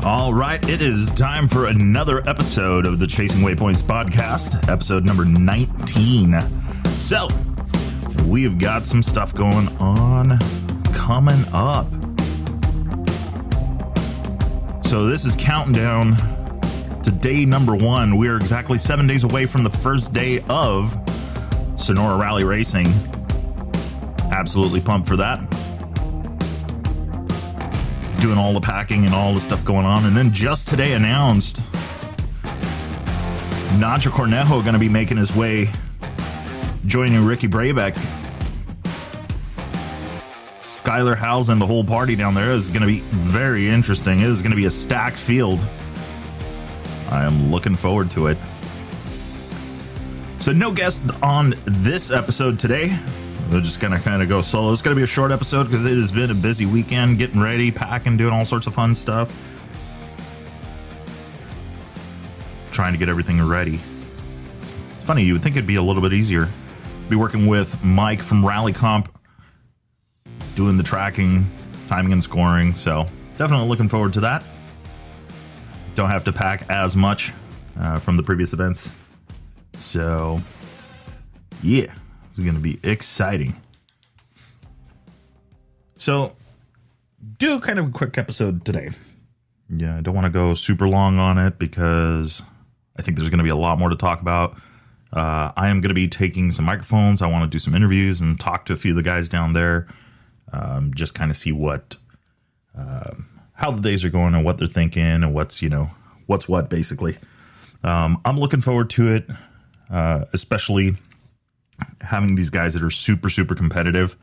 All right, it is time for another episode of the Chasing Waypoints podcast, episode number 19. So, we've got some stuff going on coming up. So this is counting down to day number 1. We are exactly 7 days away from the first day of Sonora Rally racing. Absolutely pumped for that. Doing all the packing and all the stuff going on. And then just today announced Nacho Cornejo going to be making his way, joining Ricky Brabeck. Skylar Howes and the whole party down there is going to be very interesting. It is going to be a stacked field. I am looking forward to it. So no guest on this episode today. We're just going to kind of go solo. It's going to be a short episode because it has been a busy weekend, getting ready, packing, doing all sorts of fun stuff. Trying to get everything ready. It's funny, you would think it'd be a little bit easier. Be working with Mike from Rally Comp, doing the tracking, timing and scoring. So definitely looking forward to that. Don't have to pack as much from the previous events. So yeah. Is going to be exciting. So, do kind of a quick episode today. Yeah, I don't want to go super long on it because I think there's going to be a lot more to talk about. I am going to be taking some microphones. I want to do some interviews and talk to a few of the guys down there. Just kind of see what, how the days are going and what they're thinking and what's what basically. I'm looking forward to it, especially having these guys that are super, super competitive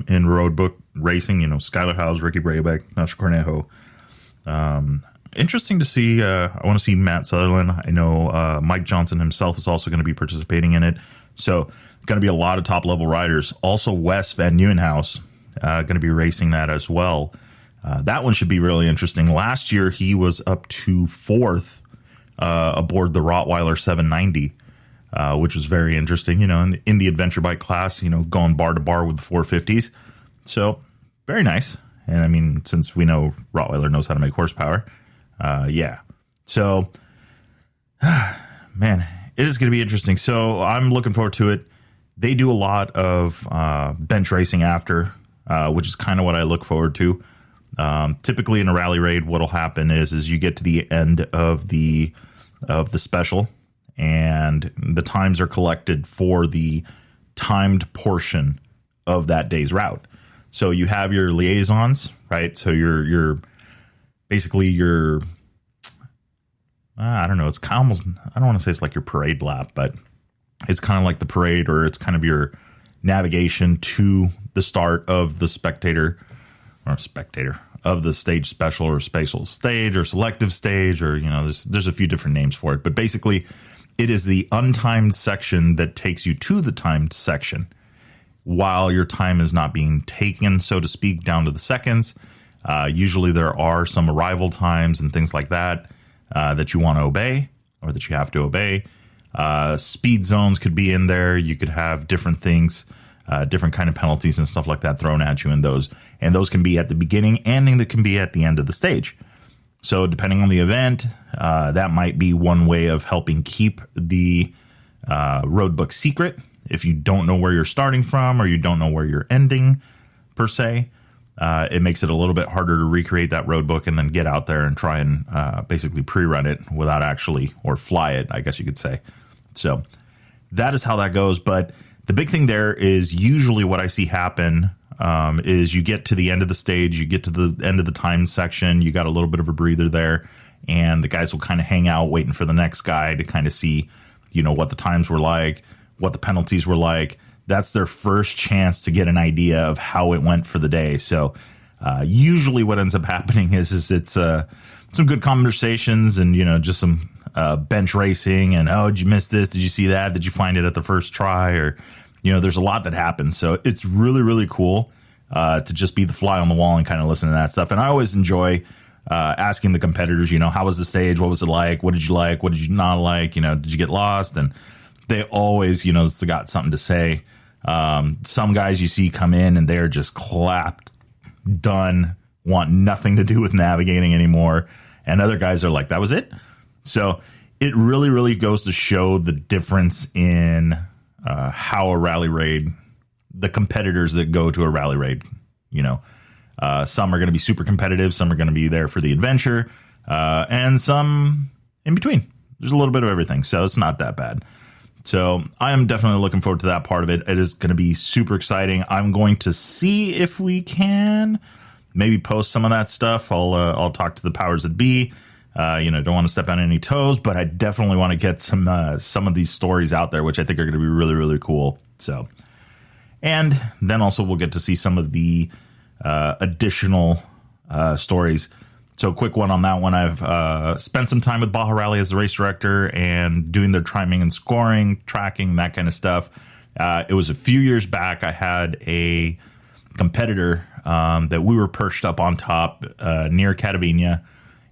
in road book racing, Skylar Howes, Ricky Brabeck, Nacho Cornejo. Interesting to see. I want to see Matt Sutherland. I know Mike Johnson himself is also going to be participating in it. So going to be a lot of top level riders. Also Wes Van Nieuwenhuis going to be racing that as well. That one should be really interesting. Last year, he was up to 4th aboard the Rottweiler 790. Which was very interesting, in the adventure bike class, going bar to bar with the 450s. So very nice. And I mean, since we know Rottweiler knows how to make horsepower, yeah. So, man, it is going to be interesting. So I'm looking forward to it. They do a lot of bench racing after, which is kind of what I look forward to. Typically in a rally raid, what'll happen is you get to the end of the special, and the times are collected for the timed portion of that day's route. So you have your liaisons, right? So you're basically your, I don't know, it's kind of almost, I don't want to say it's like your parade lap, but it's kind of like the parade, or it's kind of your navigation to the start of the spectator of the stage special or spatial stage or selective stage, or, there's a few different names for it, but basically it is the untimed section that takes you to the timed section while your time is not being taken, so to speak, down to the seconds. Usually there are some arrival times and things like that that you want to obey, or that you have to obey. Speed zones could be in there. You could have different things, different kind of penalties and stuff like that thrown at you in those. And those can be at the beginning and they can be at the end of the stage. So depending on the event, that might be one way of helping keep the road book secret. If you don't know where you're starting from, or you don't know where you're ending, per se, it makes it a little bit harder to recreate that road book and then get out there and try and basically pre-run it without actually, or fly it, I guess you could say. So that is how that goes. But the big thing there is usually what I see happen is you get to the end of the stage, you get to the end of the time section, you got a little bit of a breather there, and the guys will kind of hang out waiting for the next guy to kind of see, what the times were like, what the penalties were like. That's their first chance to get an idea of how it went for the day. So usually what ends up happening is it's some good conversations and, just some bench racing and, oh, did you miss this? Did you see that? Did you find it at the first try? Or, there's a lot that happens. So it's really, really cool to just be the fly on the wall and kind of listen to that stuff. And I always enjoy asking the competitors, how was the stage? What was it like? What did you like? What did you not like? Did you get lost? And they always, got something to say. Some guys you see come in and they're just clapped, done, want nothing to do with navigating anymore. And other guys are like, that was it. So it really, really goes to show the difference in how a rally raid, the competitors that go to a rally raid, some are going to be super competitive. Some are going to be there for the adventure, and some in between. There's a little bit of everything. So it's not that bad. So I am definitely looking forward to that part of it. It is going to be super exciting. I'm going to see if we can maybe post some of that stuff. I'll talk to the powers that be. Don't want to step on any toes, but I definitely want to get some of these stories out there, which I think are going to be really, really cool. So, and then also we'll get to see some of the additional stories. So quick one on that one. I've spent some time with Baja Rally as the race director and doing their timing and scoring, tracking, that kind of stuff. It was a few years back. I had a competitor that we were perched up on top near Catavina,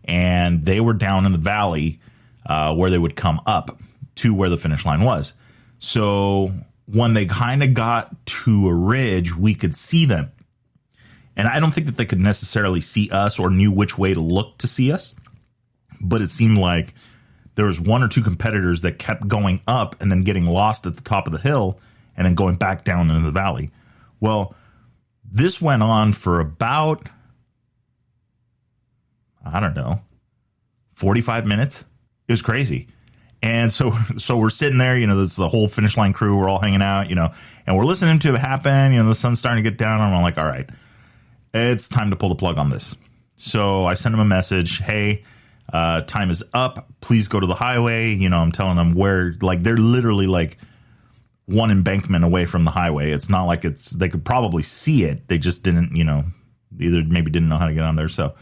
and they were down in the valley where they would come up to where the finish line was. So when they kind of got to a ridge, we could see them. And I don't think that they could necessarily see us or knew which way to look to see us. But it seemed like there was one or two competitors that kept going up and then getting lost at the top of the hill and then going back down into the valley. Well, this went on for about, 45 minutes. It was crazy. And so we're sitting there, this is the whole finish line crew. We're all hanging out, and we're listening to it happen. The sun's starting to get down. And I'm like, all right, it's time to pull the plug on this. So I send them a message. Hey, time is up. Please go to the highway. I'm telling them where, they're literally one embankment away from the highway. It's not like they could probably see it. They just didn't, either maybe didn't know how to get on there. So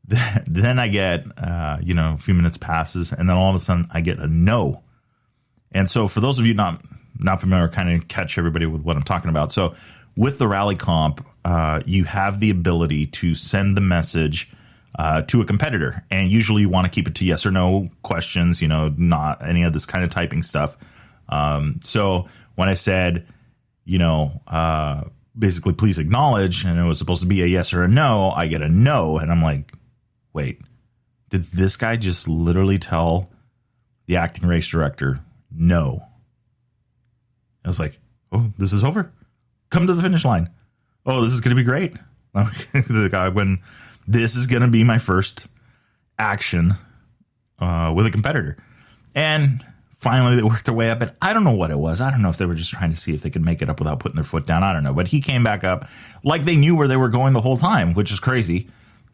then I get, a few minutes passes, and then all of a sudden I get a no. And so for those of you not familiar, kind of catch everybody with what I'm talking about. So with the rally comp, you have the ability to send the message to a competitor, and usually you want to keep it to yes or no questions, not any of this kind of typing stuff. So when I said, basically please acknowledge, and it was supposed to be a yes or a no, I get a no, and I'm like, wait, did this guy just literally tell the acting race director no? I was like, oh, this is over. Come to the finish line. Oh, this is going to be great. The guy, when this is going to be my first action with a competitor. And finally, they worked their way up. And I don't know what it was. I don't know if they were just trying to see if they could make it up without putting their foot down. I don't know. But he came back up like they knew where they were going the whole time, which is crazy.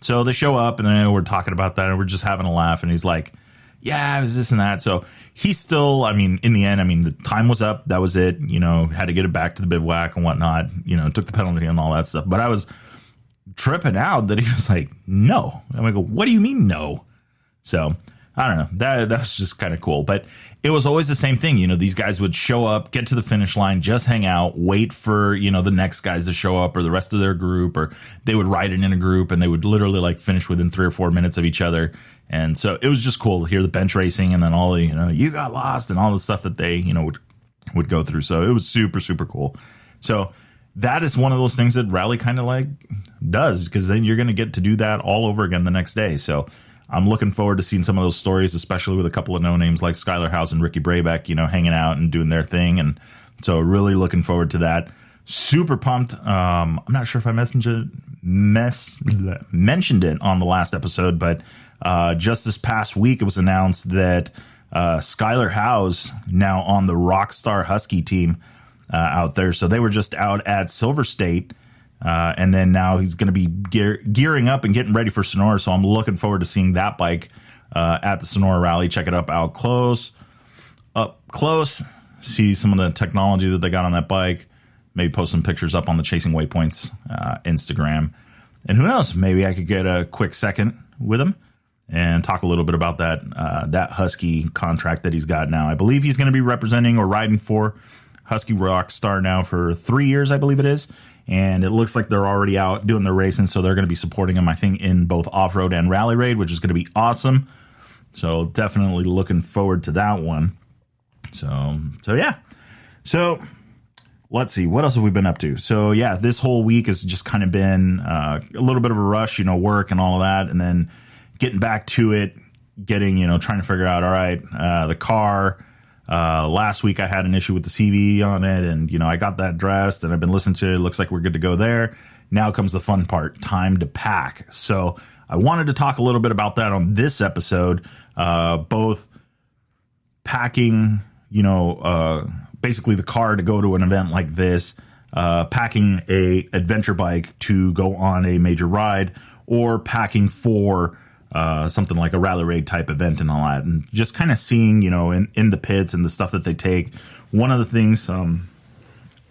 So they show up, and then we're talking about that, and we're just having a laugh. And he's like, yeah, it was this and that. So he's still, in the end, the time was up. That was it. Had to get it back to the bivouac and whatnot. Took the penalty and all that stuff. But I was tripping out that he was like, no. I'm like, what do you mean no? So I don't know. That was just kind of cool. But it was always the same thing. These guys would show up, get to the finish line, just hang out, wait for, the next guys to show up or the rest of their group, or they would ride it in a group, and they would literally finish within 3 or 4 minutes of each other. And so it was just cool to hear the bench racing, and then all the, you got lost, and all the stuff that they, would go through. So it was super, super cool. So that is one of those things that Rally kind of does, because then you're going to get to do that all over again the next day. So I'm looking forward to seeing some of those stories, especially with a couple of no-names like Skylar House and Ricky Brabeck, hanging out and doing their thing. And so really looking forward to that. Super pumped. I'm not sure if I mentioned it on the last episode, but just this past week, it was announced that Skylar House now on the Rockstar Husky team out there. So they were just out at Silver State. And then now he's going to be gearing up and getting ready for Sonora. So I'm looking forward to seeing that bike at the Sonora Rally. Check it up close. See some of the technology that they got on that bike. Maybe post some pictures up on the Chasing Waypoints Instagram. And who knows, maybe I could get a quick second with him and talk a little bit about that Husky contract that he's got now. I believe he's going to be representing or riding for Husky Rockstar now for 3 years, I believe it is. And it looks like they're already out doing their racing, so they're going to be supporting him, I think, in both off-road and rally raid, which is going to be awesome. So definitely looking forward to that one. So yeah. So let's see, what else have we been up to? So yeah, this whole week has just kind of been a little bit of a rush, work and all of that. And then getting back to it, getting, trying to figure out, all right, the car. Last week I had an issue with the CV on it, and, I got that addressed and I've been listening to it. It looks like we're good to go there. Now comes the fun part, time to pack. So I wanted to talk a little bit about that on this episode, both packing, basically the car to go to an event like this, packing a adventure bike to go on a major ride, or packing for something like a rally raid type event and all that, and just kind of seeing, in the pits and the stuff that they take. One of the things,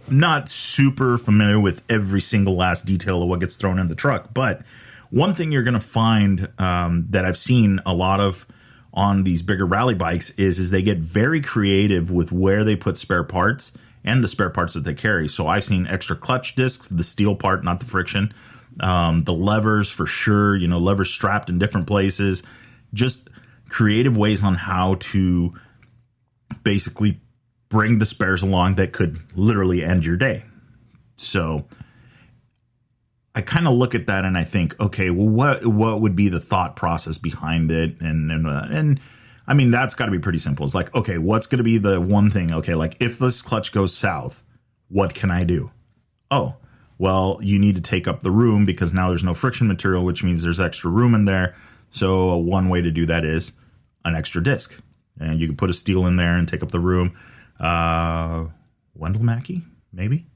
not super familiar with every single last detail of what gets thrown in the truck, but one thing you're going to find that I've seen a lot of on these bigger rally bikes is they get very creative with where they put spare parts and the spare parts that they carry. So I've seen extra clutch discs, the steel part, not the friction, the levers for sure, levers strapped in different places, just creative ways on how to basically bring the spares along that could literally end your day. So I kind of look at that and I think, okay, well, what would be the thought process behind it? And I mean, that's got to be pretty simple. It's like, okay, what's going to be the one thing? Okay, like if this clutch goes south, what can I do? Oh, well, you need to take up the room because now there's no friction material, which means there's extra room in there. So one way to do that is an extra disc. And you can put a steel in there and take up the room. Wendell Mackey, maybe?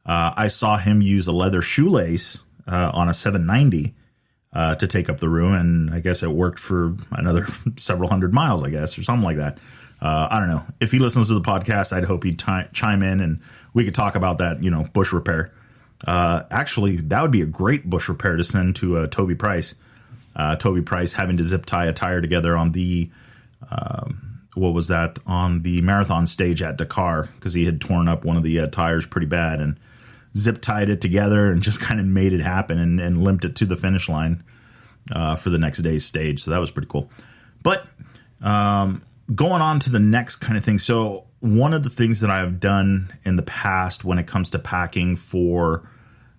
I saw him use a leather shoelace on a 790 to take up the room, and I guess it worked for another several hundred miles, I guess, or something like that. I don't know. If he listens to the podcast, I'd hope he'd chime in and we could talk about that, bush repair. Actually, that would be a great bush repair to send to Toby Price. Toby Price having to zip tie a tire together on the on the marathon stage at Dakar, because he had torn up one of the tires pretty bad and zip tied it together and just kind of made it happen and limped it to the finish line for the next day's stage. So that was pretty cool. But going on to the next kind of thing. So one of the things that I've done in the past when it comes to packing for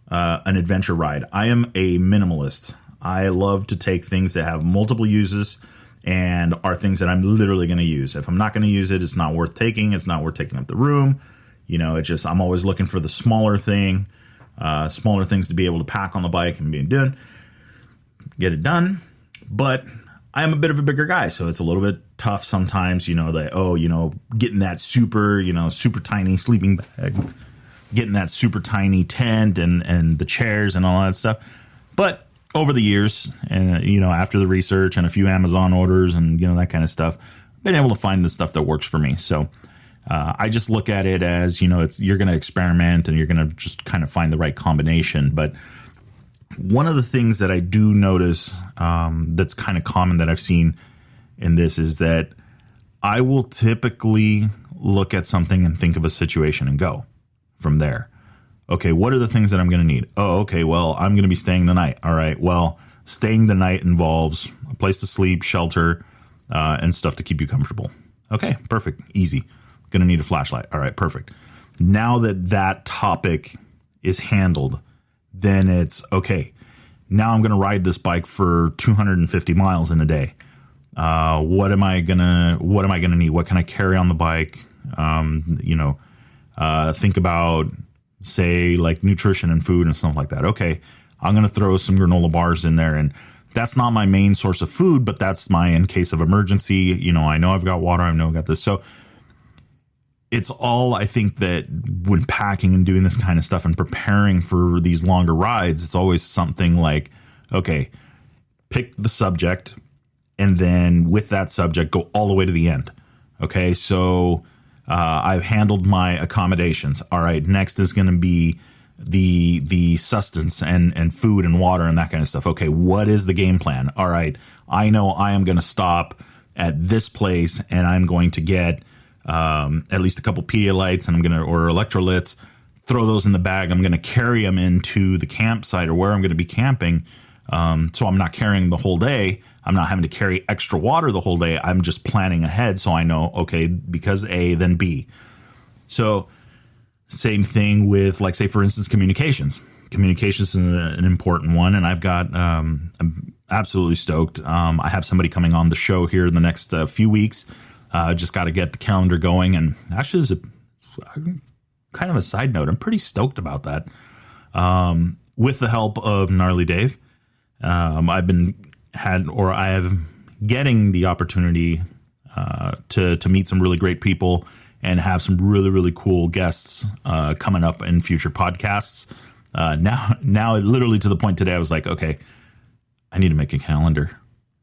an adventure ride, I am a minimalist. I love to take things that have multiple uses and are things that I'm literally going to use. If I'm not going to use it, it's not worth taking. It's not worth taking up the room. I'm always looking for the smaller thing, smaller things to be able to pack on the bike and get it done. But I am a bit of a bigger guy, so it's a little bit tough sometimes, getting that super tiny sleeping bag, getting that super tiny tent and the chairs and all that stuff. But over the years, and after the research and a few Amazon orders and that kind of stuff, I've been able to find the stuff that works for me. So I just look at it as you're going to experiment and you're going to just kind of find the right combination. But one of the things that I do notice that's kind of common that I've seen in this is that I will typically look at something and think of a situation and go from there. Okay, what are the things that I'm going to need? Oh, okay, well, I'm going to be staying the night. All right, well, staying the night involves a place to sleep, shelter, and stuff to keep you comfortable. Okay, perfect, easy. Going to need a flashlight. All right, perfect. Now that topic is handled, then it's, okay, now I'm going to ride this bike for 250 miles in a day. What am I going to need? What can I carry on the bike? Think about, say, like nutrition and food and stuff like that. Okay, I'm going to throw some granola bars in there, and that's not my main source of food, but that's my in case of emergency. I know I've got water. I know I've got this. So it's all, I think that when packing and doing this kind of stuff and preparing for these longer rides, it's always something like, okay, pick the subject, and then with that subject, go all the way to the end. Okay, so I've handled my accommodations. All right, next is going to be the sustenance and food and water and that kind of stuff. Okay, what is the game plan? All right, I know I am going to stop at this place and I'm going to get at least a couple Pedialytes, and I'm going to order electrolytes, throw those in the bag. I'm going to carry them into the campsite or where I'm going to be camping. So I'm not carrying the whole day. I'm not having to carry extra water the whole day. I'm just planning ahead so I know, okay, because A, then B. So Same thing with, like, say, for instance, communications. Communications is an important one, and I've got, I'm absolutely stoked. I have somebody coming on the show here in the next few weeks. Just got to get the calendar going, and actually, there's kind of a side note. I'm pretty stoked about that. With the help of Gnarly Dave, I have getting the opportunity to meet some really great people and have some really, really cool guests coming up in future podcasts. Now, literally to the point today, I was like, okay, I need to make a calendar.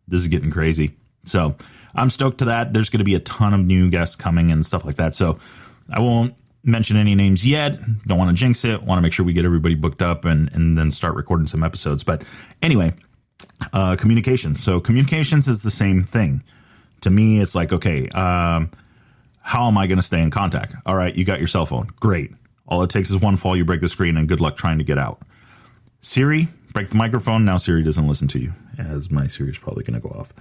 This is getting crazy. So I'm stoked to that. There's going to be a ton of new guests coming and stuff like that. So I won't mention any names yet. Don't want to jinx it. Want to make sure we get everybody booked up and then start recording some episodes. But anyway, communications. So communications is the same thing. To me, it's like, okay, how am I going to stay in contact? All right, you got your cell phone. Great. All it takes is one fall, you break the screen, and good luck trying to get out. Siri, break the microphone. Now Siri doesn't listen to you, as my Siri is probably going to go off.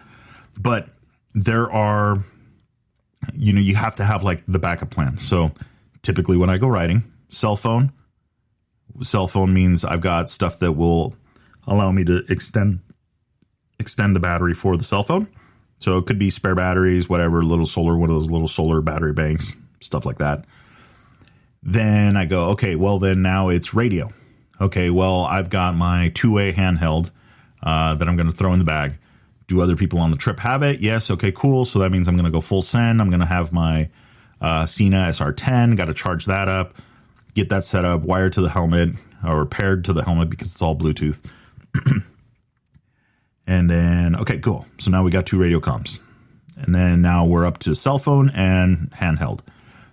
But there are, you have to have like the backup plan. So typically when I go riding, cell phone means I've got stuff that will allow me to extend the battery for the cell phone. So it could be spare batteries, whatever, one of those little solar battery banks, stuff like that. Then I go, okay, well, then now it's radio. Okay, well, I've got my two-way handheld that I'm going to throw in the bag. Do other people on the trip have it? Yes. Okay, cool. So that means I'm going to go full send. I'm going to have my Sena SR10, got to charge that up, get that set up, wired to the helmet or paired to the helmet because it's all Bluetooth. And then, okay, cool. So now we got 2 radio comms. And then now we're up to cell phone and handheld.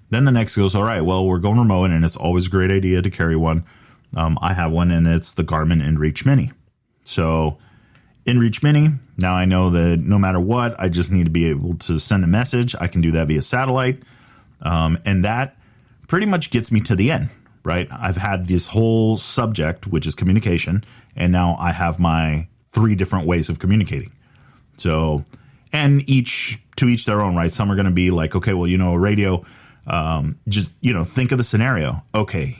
Then the next goes, all right, well, we're going remote, and it's always a great idea to carry one. I have one, and it's the Garmin InReach Mini. So InReach Mini, now I know that no matter what, I just need to be able to send a message. I can do that via satellite. And that pretty much gets me to the end, right? I've had this whole subject, which is communication, and now I have my 3 different ways of communicating. So, and to each their own, right? Some are going to be like, okay, well, a radio, just, think of the scenario. Okay,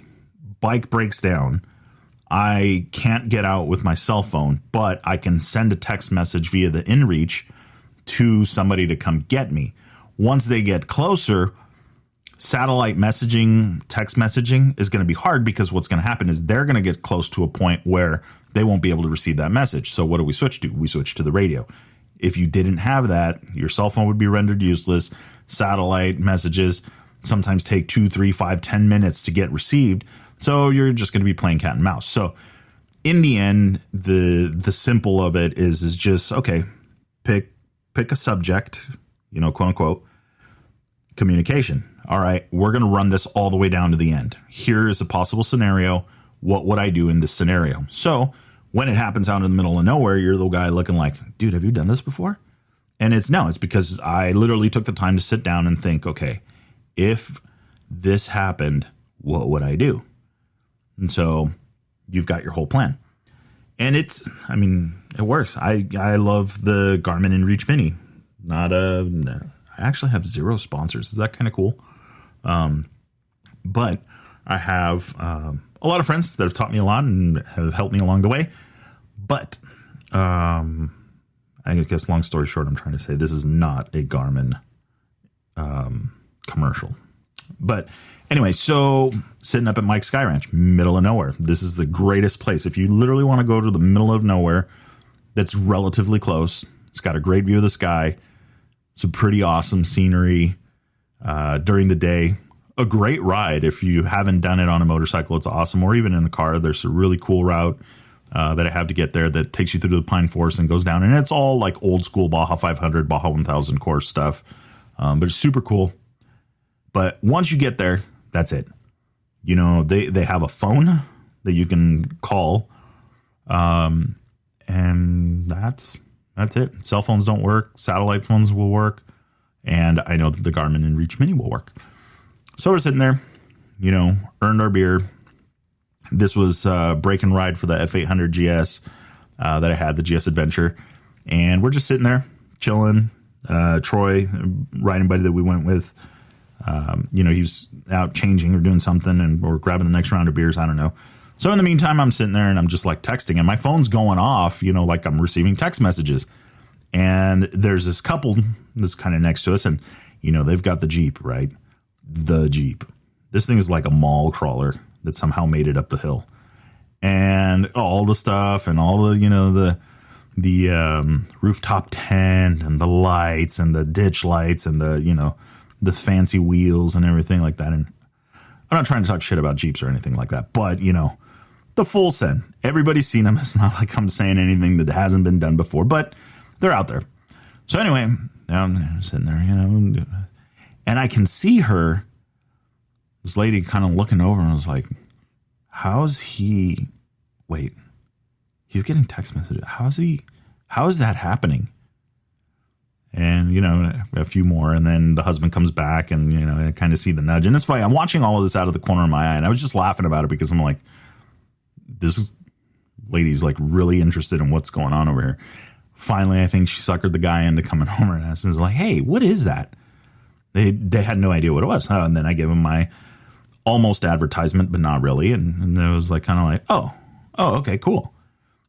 bike breaks down. I can't get out with my cell phone, but I can send a text message via the InReach to somebody to come get me. Once they get closer, satellite messaging, text messaging is going to be hard because what's going to happen is they're going to get close to a point where they won't be able to receive that message. So what do we switch to? We switch to the radio. If you didn't have that, your cell phone would be rendered useless. Satellite messages sometimes take 2, 3, 5, 10 minutes to get received. So you're just going to be playing cat and mouse. So in the end, the simple of it is just, okay, pick a subject, quote unquote, communication. All right, we're going to run this all the way down to the end. Here is a possible scenario. What would I do in this scenario? So when it happens out in the middle of nowhere, you're the guy looking like, dude, have you done this before? And it's because I literally took the time to sit down and think, okay, if this happened, what would I do? And so you've got your whole plan. And it works. I love the Garmin InReach Mini. I actually have 0 sponsors. Is that kind of cool? But I have a lot of friends that have taught me a lot and have helped me along the way. But I guess long story short, I'm trying to say this is not a Garmin commercial. But anyway, so sitting up at Mike's Sky Ranch, middle of nowhere. This is the greatest place. If you literally want to go to the middle of nowhere, that's relatively close. It's got a great view of the sky. Some pretty awesome scenery during the day. A great ride. If you haven't done it on a motorcycle, it's awesome. Or even in the car, there's a really cool route that I have to get there that takes you through the pine forest and goes down. And it's all like old school Baja 500, Baja 1000 course stuff. But it's super cool. But once you get there, that's it. They have a phone that you can call. And that's it. Cell phones don't work. Satellite phones will work. And I know that the Garmin InReach Mini will work. So we're sitting there, earned our beer. This was break and ride for the F800 GS that I had, the GS Adventure. And we're just sitting there, chilling. Troy, riding buddy that we went with, He's out changing or doing something or grabbing the next round of beers. I don't know. So in the meantime, I'm sitting there and I'm just like texting and my phone's going off, like I'm receiving text messages. And there's this couple that's kind of next to us and, they've got the Jeep, right? The Jeep. This thing is like a mall crawler that somehow made it up the hill. And all the stuff and all the, the rooftop tent and the lights and the ditch lights and the fancy wheels and everything like that. And I'm not trying to talk shit about Jeeps or anything like that, but the full send. Everybody's seen them. It's not like I'm saying anything that hasn't been done before, but they're out there. So anyway, I'm sitting there, and I can see her, this lady kind of looking over and I was like, he's getting text messages. How is that happening? And, a few more. And then the husband comes back and, I kind of see the nudge. And it's funny. I'm watching all of this out of the corner of my eye. And I was just laughing about it because I'm like, this lady's like really interested in what's going on over here. Finally, I think she suckered the guy into coming over and asking, like, hey, what is that? They had no idea what it was. And then I gave him my almost advertisement, but not really. And it was like kind of like, oh, okay, cool.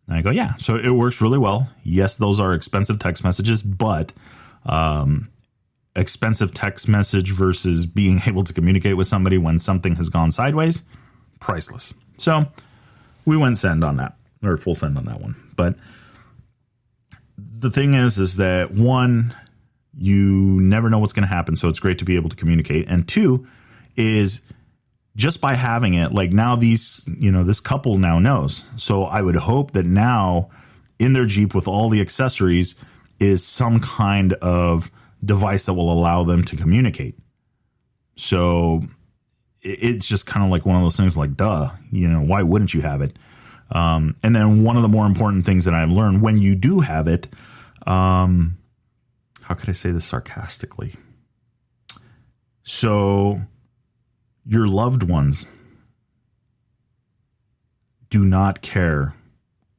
And I go, yeah, so it works really well. Yes, those are expensive text messages, but expensive text message versus being able to communicate with somebody when something has gone sideways, priceless. So we went send on that, or full send on that one. But the thing is that one, you never know what's going to happen, so it's great to be able to communicate. And two is just by having it, like now this couple now knows. So I would hope that now in their Jeep with all the accessories is some kind of device that will allow them to communicate. So it's just kind of like one of those things like, duh, why wouldn't you have it? And then one of the more important things that I've learned when you do have it, how could I say this sarcastically? So your loved ones do not care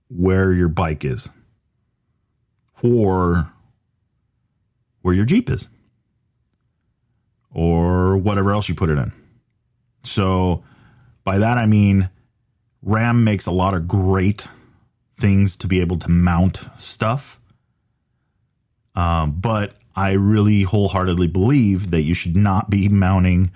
where your bike is or where your Jeep is or whatever else you put it in. So by that, I mean, Ram makes a lot of great things to be able to mount stuff. But I really wholeheartedly believe that you should not be mounting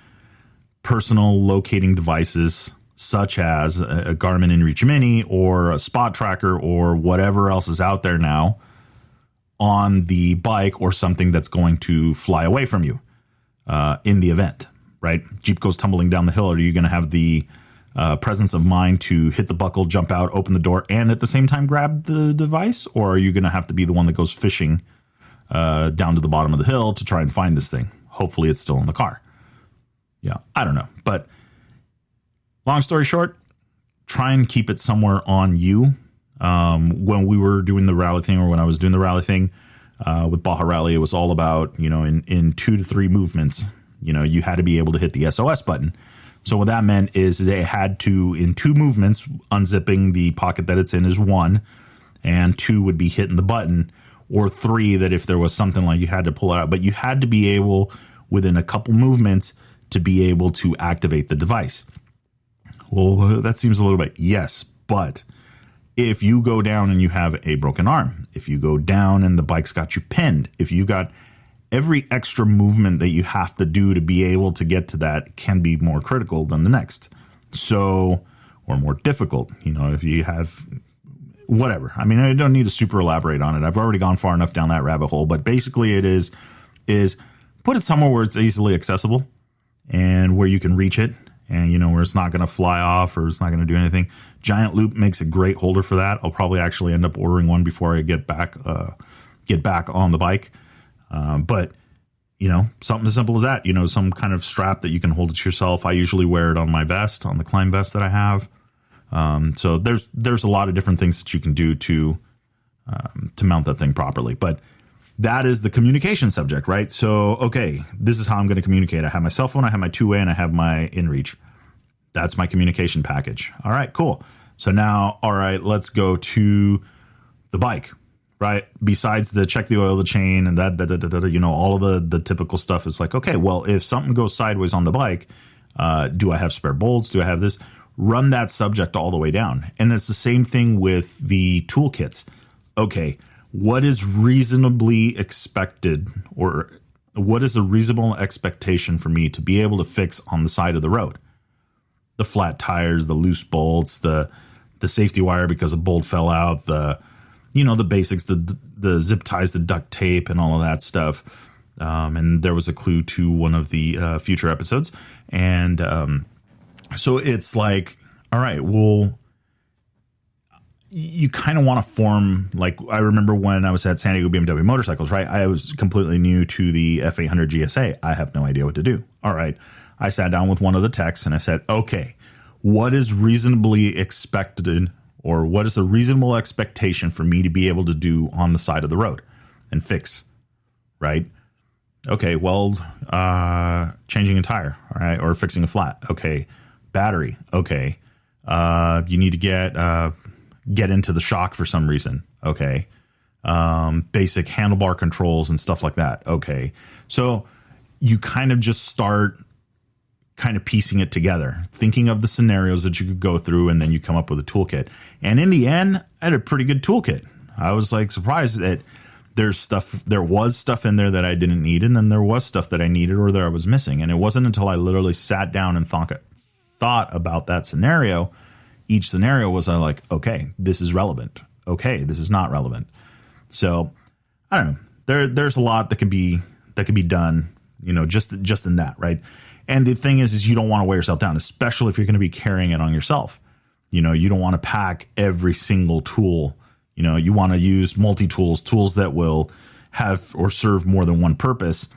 personal locating devices such as a Garmin InReach Mini or a spot tracker or whatever else is out there now on the bike or something that's going to fly away from you in the event, right? Jeep goes tumbling down the hill. Are you going to have the presence of mind to hit the buckle, jump out, open the door, and at the same time grab the device? Or are you going to have to be the one that goes fishing down to the bottom of the hill to try and find this thing? Hopefully it's still in the car. Yeah, I don't know. But long story short, try and keep it somewhere on you. When we were doing the rally thing, or when I was doing the rally thing with Baja Rally, it was all about, in 2 to 3 movements, you had to be able to hit the SOS button. So what that meant is they had to, in 2 movements, unzipping the pocket that it's in is 1, and 2 would be hitting the button, or 3 that if there was something like you had to pull it out. But you had to be able, within a couple movements, to be able to activate the device. Well, that seems a little bit, yes, but if you go down and you have a broken arm, if you go down and the bike's got you pinned, if you got every extra movement that you have to do to be able to get to that can be more critical than the next. So, or more difficult, if you have whatever. I mean, I don't need to super elaborate on it. I've already gone far enough down that rabbit hole, but basically it is put it somewhere where it's easily accessible and where you can reach it, and where it's not going to fly off or it's not going to do anything. Giant Loop makes a great holder for that. I'll probably actually end up ordering one before I get back on the bike. But something as simple as that, some kind of strap that you can hold it to yourself. I usually wear it on my vest, on the climb vest that I have. So there's a lot of different things that you can do to mount that thing properly. But that is the communication subject, right? So, okay, this is how I'm going to communicate. I have my cell phone, I have my two-way, and I have my InReach. That's my communication package. All right, cool. So now, all right, let's go to the bike, right? Besides the check the oil, the chain, and all of the typical stuff is like, okay, well, if something goes sideways on the bike, do I have spare bolts? Do I have this? Run that subject all the way down. And it's the same thing with the toolkits. Okay, what is reasonably expected, or what is a reasonable expectation for me to be able to fix on the side of the road? The flat tires, the loose bolts, the safety wire because a bolt fell out, the basics, the zip ties, the duct tape, and all of that stuff. And there was a clue to one of the future episodes. And so it's like, all right, well, you kind of want to form, like, I remember when I was at San Diego BMW Motorcycles, right? I was completely new to the F800 GSA. I have no idea what to do. All right. I sat down with one of the techs and I said, okay, what is reasonably expected, or what is a reasonable expectation for me to be able to do on the side of the road and fix, right? Okay, well, changing a tire, all right, or fixing a flat. Okay, battery. Okay, you need to get into the shock for some reason. Okay, basic handlebar controls and stuff like that. Okay, so you kind of just start kind of piecing it together, thinking of the scenarios that you could go through, and then you come up with a toolkit. And in the end, I had a pretty good toolkit. I was like surprised that there was stuff in there that I didn't need, and then there was stuff that I needed or that I was missing. And it wasn't until I literally sat down and thought about that scenario. Each scenario was like, okay, this is relevant. Okay, this is not relevant. So I don't know. There's a lot that can be done, just in that, right? And the thing is you don't want to weigh yourself down, especially if you're going to be carrying it on yourself. You don't want to pack every single tool. You want to use multi-tools, tools that will have or serve more than one purpose.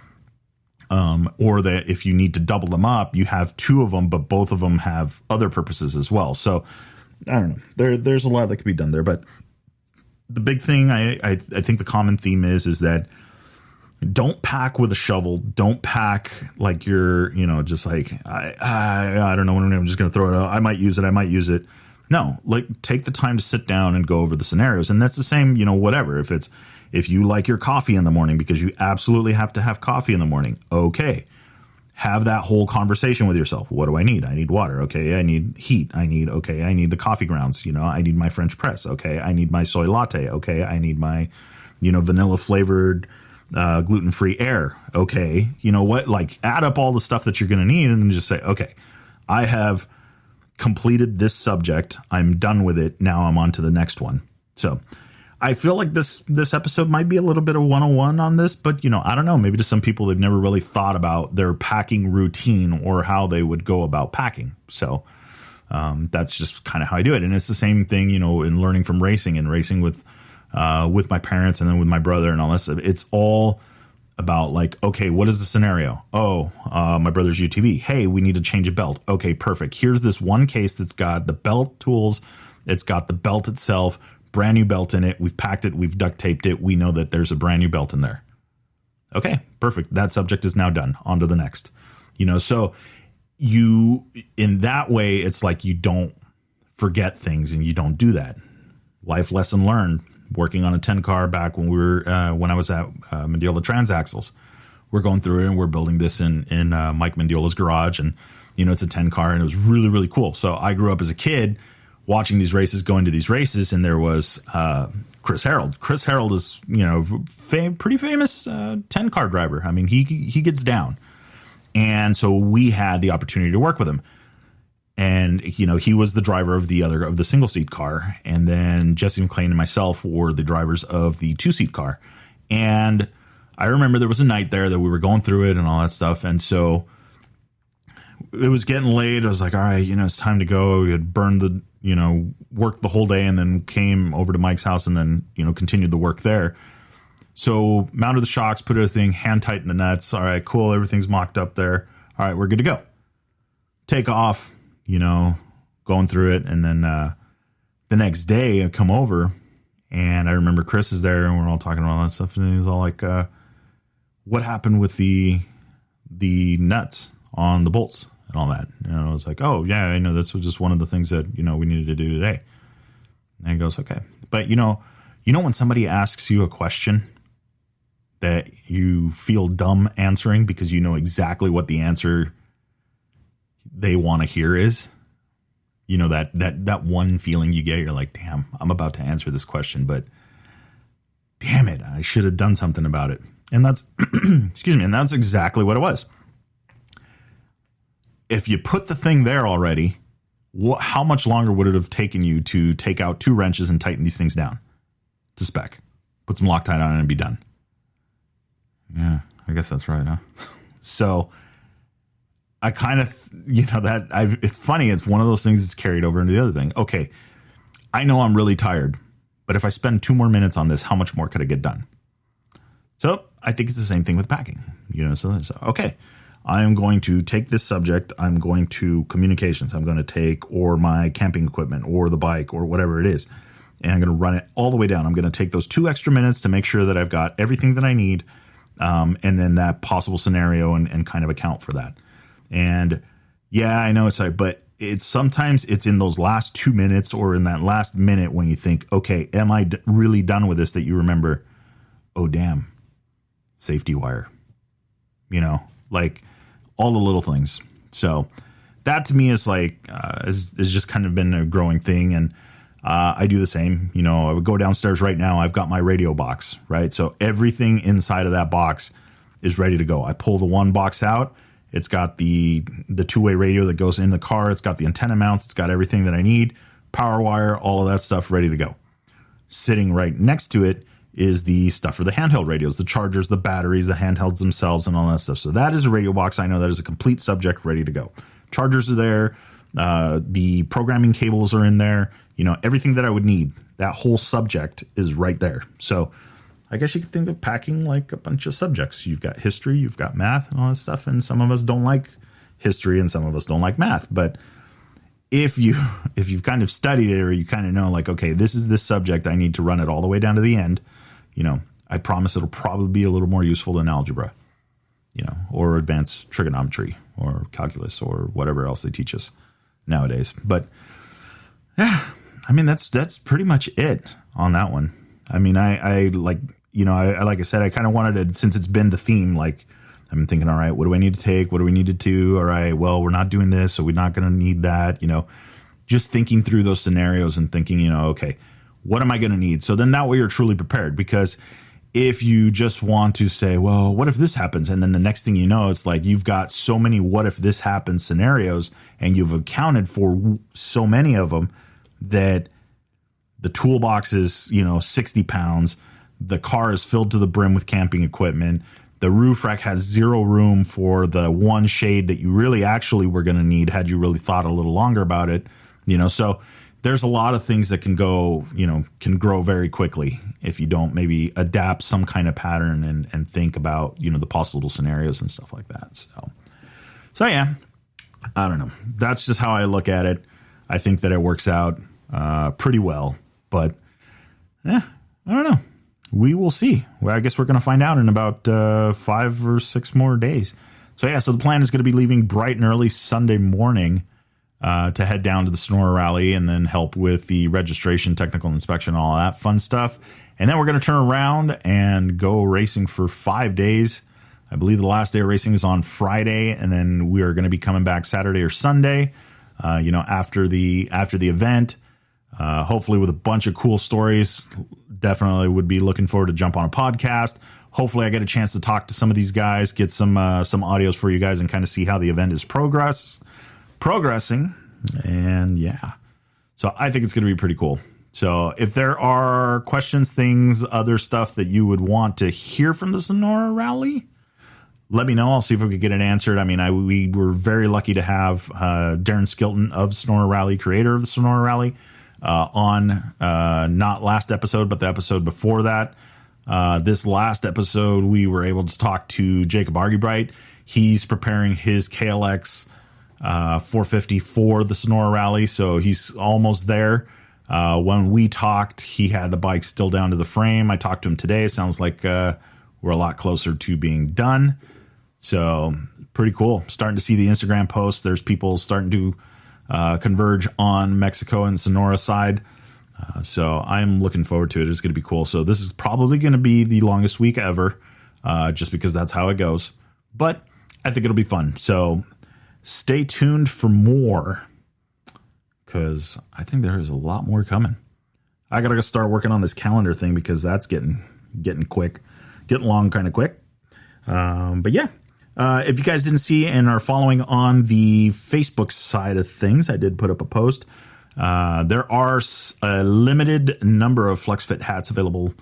Or that if you need to double them up, you have two of them, but both of them have other purposes as well. So I don't know. There's a lot that can be done there. But the big thing I think the common theme is that don't pack with a shovel. Don't pack like you're, just like, I don't know when I'm just going to throw it out. I might use it. No, like take the time to sit down and go over the scenarios. And that's the same, whatever. If you like your coffee in the morning because you absolutely have to have coffee in the morning, okay. Have that whole conversation with yourself. What do I need? I need water. Okay. I need heat. I need the coffee grounds. I need my French press. Okay. I need my soy latte. Okay. I need my, vanilla flavored gluten-free air. Okay. You know what? Like add up all the stuff that you're going to need and then just say, okay, I have completed this subject. I'm done with it. Now I'm on to the next one. So I feel like this episode might be a little bit of 101 on this, but I don't know. Maybe to some people, they've never really thought about their packing routine or how they would go about packing. So that's just kind of how I do it. And it's the same thing, in learning from racing and racing with my parents and then with my brother and all that stuff. It's all about like, okay, what is the scenario? Oh, my brother's UTV. Hey, we need to change a belt. Okay, perfect. Here's this one case that's got the belt tools. It's got the belt itself, brand new belt in it. We've packed it. We've duct taped it. We know that there's a brand new belt in there. Okay, perfect. That subject is now done. On to the next. So you, in that way, it's like you don't forget things and you don't do that. Life lesson learned. Working on a 10 car back when when I was at Mendiola Transaxles. We're going through it and we're building this in Mike Mendiola's garage, and it's a 10 car and it was really, really cool. So I grew up as a kid watching these races, going to these races, and there was Chris Harold. Chris Harold is pretty famous 10 car driver. I mean, he gets down, and so we had the opportunity to work with him. And, he was the driver of the single seat car. And then Jesse McLean and myself were the drivers of the 2-seat car. And I remember there was a night there that we were going through it and all that stuff. And so it was getting late. I was like, all right, it's time to go. We had burned worked the whole day and then came over to Mike's house and then, continued the work there. So mounted the shocks, put everything, hand tightened the nuts. All right, cool. Everything's mocked up there. All right, we're good to go. Take off. Going through it. And then the next day I come over and I remember Chris is there and we're all talking about all that stuff. And he's all like, what happened with the nuts on the bolts and all that? And I was like, oh, yeah, I know that's just one of the things that, we needed to do today. And he goes, okay. But, You know when somebody asks you a question that you feel dumb answering because you know exactly what the answer they want to hear is? You know, that one feeling you get, you're like, damn, I'm about to answer this question, but damn it, I should have done something about it. And that's, excuse me, and that's exactly what it was. If you put the thing there already, how much longer would it have taken you to take out 2 wrenches and tighten these things down to spec? Put some Loctite on it and be done. Yeah, I guess that's right, huh? So I kind of, it's funny. It's one of those things that's carried over into the other thing. Okay, I know I'm really tired, but if I spend 2 more minutes on this, how much more could I get done? So I think it's the same thing with packing. So okay, I am going to take this subject. I'm going to communications. I'm going to take or my camping equipment or the bike or whatever it is, and I'm going to run it all the way down. I'm going to take those 2 extra minutes to make sure that I've got everything that I need, and then that possible scenario and kind of account for that. And yeah, I know it's like, but sometimes it's in those last 2 minutes or in that last minute when you think, okay, am I really done with this, that you remember, oh, damn, safety wire, like all the little things. So that to me is like, is just kind of been a growing thing. And I do the same. I would go downstairs right now. I've got my radio box, right? So everything inside of that box is ready to go. I pull the one box out. It's got the 2-way radio that goes in the car. It's got the antenna mounts. It's got everything that I need. Power wire, all of that stuff ready to go. Sitting right next to it is the stuff for the handheld radios, the chargers, the batteries, the handhelds themselves, and all that stuff. So that is a radio box. I know that is a complete subject ready to go. Chargers are there. The programming cables are in there. Everything that I would need. That whole subject is right there. So I guess you could think of packing like a bunch of subjects. You've got history, you've got math and all that stuff. And some of us don't like history and some of us don't like math. But if you've kind of studied it or you kind of know like, okay, this is this subject, I need to run it all the way down to the end. I promise it'll probably be a little more useful than algebra, or advanced trigonometry or calculus or whatever else they teach us nowadays. But yeah, I mean, that's pretty much it on that one. I mean, I like, like I said, I kind of wanted to, since it's been the theme, like I've been thinking, all right, what do I need to take? What do we need to do? All right, well, we're not doing this, so we're not going to need that, just thinking through those scenarios and thinking, okay, what am I going to need? So then that way you're truly prepared, because if you just want to say, well, what if this happens? And then the next thing you know, it's like you've got so many what if this happens scenarios and you've accounted for so many of them that the toolbox is, 60 pounds. The car is filled to the brim with camping equipment. The roof rack has 0 room for the one shade that you really actually were going to need had you really thought a little longer about it. So there's a lot of things that can go, can grow very quickly if you don't maybe adapt some kind of pattern and think about, the possible scenarios and stuff like that. So yeah, I don't know. That's just how I look at it. I think that it works out pretty well, but I don't know. We will see. Well, I guess we're going to find out in about 5 or 6 more days. So yeah, so the plan is going to be leaving bright and early Sunday morning to head down to the Sonora Rally and then help with the registration, technical inspection, all that fun stuff. And then we're going to turn around and go racing for 5 days. I believe the last day of racing is on Friday, and then we are going to be coming back Saturday or Sunday, after the event, hopefully with a bunch of cool stories. Definitely would be looking forward to jump on a podcast. Hopefully I get a chance to talk to some of these guys, get some audios for you guys and kind of see how the event is progressing. And yeah, so I think it's going to be pretty cool. So if there are questions, things, other stuff that you would want to hear from the Sonora Rally, let me know. I'll see if we could get it answered. I mean, we were very lucky to have Darren Skilton of Sonora Rally, creator of the Sonora Rally, on not last episode, but the episode before that. This last episode, we were able to talk to Jacob Argybright. He's preparing his KLX 450 for the Sonora Rally, so he's almost there. When we talked, he had the bike still down to the frame. I talked to him today. It sounds like we're a lot closer to being done. So pretty cool. Starting to see the Instagram posts. There's people starting to converge on Mexico and Sonora side. So I'm looking forward to it. It's going to be cool. So this is probably going to be the longest week ever, just because that's how it goes. But I think it'll be fun. So stay tuned for more, because I think there is a lot more coming. I got to start working on this calendar thing, because that's getting long kind of quick. But yeah, if you guys didn't see and are following on the Facebook side of things, I did put up a post. There are a limited number of FlexFit hats available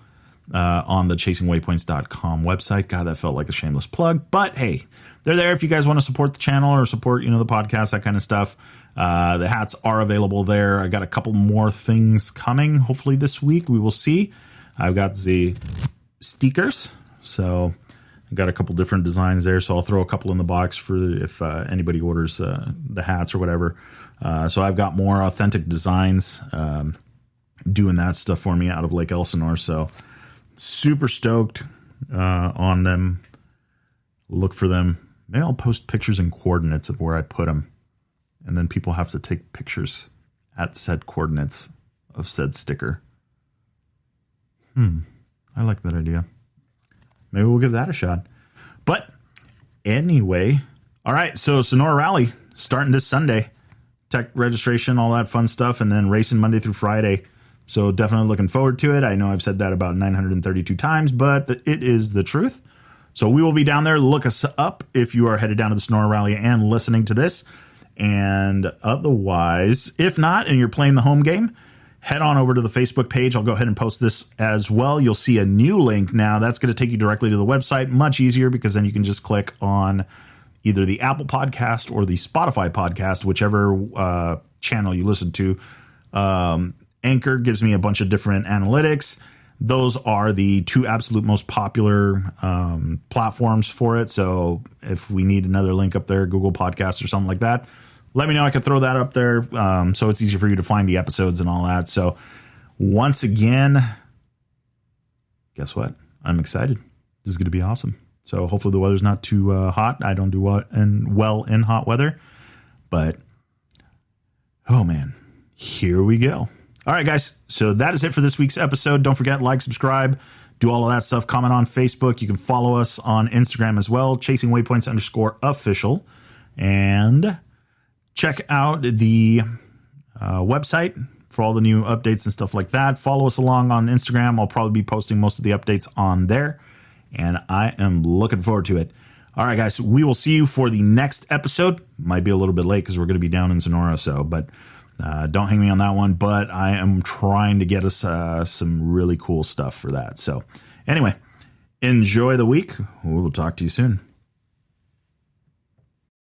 on the ChasingWaypoints.com website. God, that felt like a shameless plug, but hey, they're there if you guys want to support the channel or support, the podcast, that kind of stuff. The hats are available there. I got a couple more things coming, hopefully this week. We will see. I've got the stickers, so I've got a couple different designs there, so I'll throw a couple in the box for if anybody orders the hats or whatever. So I've got more authentic designs doing that stuff for me out of Lake Elsinore. So super stoked on them. Look for them. Maybe I'll post pictures and coordinates of where I put them. And then people have to take pictures at said coordinates of said sticker. I like that idea. Maybe we'll give that a shot. But anyway, all right. So Sonora Rally starting this Sunday. Tech registration, all that fun stuff, and then racing Monday through Friday. So definitely looking forward to it. I know I've said that about 932 times, but it is the truth. So we will be down there. Look us up if you are headed down to the Sonora Rally and listening to this. And otherwise, if not, and you're playing the home game, head on over to the Facebook page. I'll go ahead and post this as well. You'll see a new link now. That's going to take you directly to the website. Much easier, because then you can just click on either the Apple podcast or the Spotify podcast, whichever channel you listen to. Anchor gives me a bunch of different analytics. Those are the two absolute most popular platforms for it. So if we need another link up there, Google Podcasts or something like that, let me know. I can throw that up there, so it's easier for you to find the episodes and all that. So once again, guess what? I'm excited. This is going to be awesome. So hopefully the weather's not too hot. I don't do well in hot weather. But, oh man, here we go. All right, guys. So that is it for this week's episode. Don't forget, like, subscribe, do all of that stuff. Comment on Facebook. You can follow us on Instagram as well, Chasing Waypoints _official. And check out the website for all the new updates and stuff like that. Follow us along on Instagram. I'll probably be posting most of the updates on there. And I am looking forward to it. All right, guys, we will see you for the next episode. Might be a little bit late because we're going to be down in Sonora. But don't hang me on that one. But I am trying to get us some really cool stuff for that. So anyway, enjoy the week. We will talk to you soon.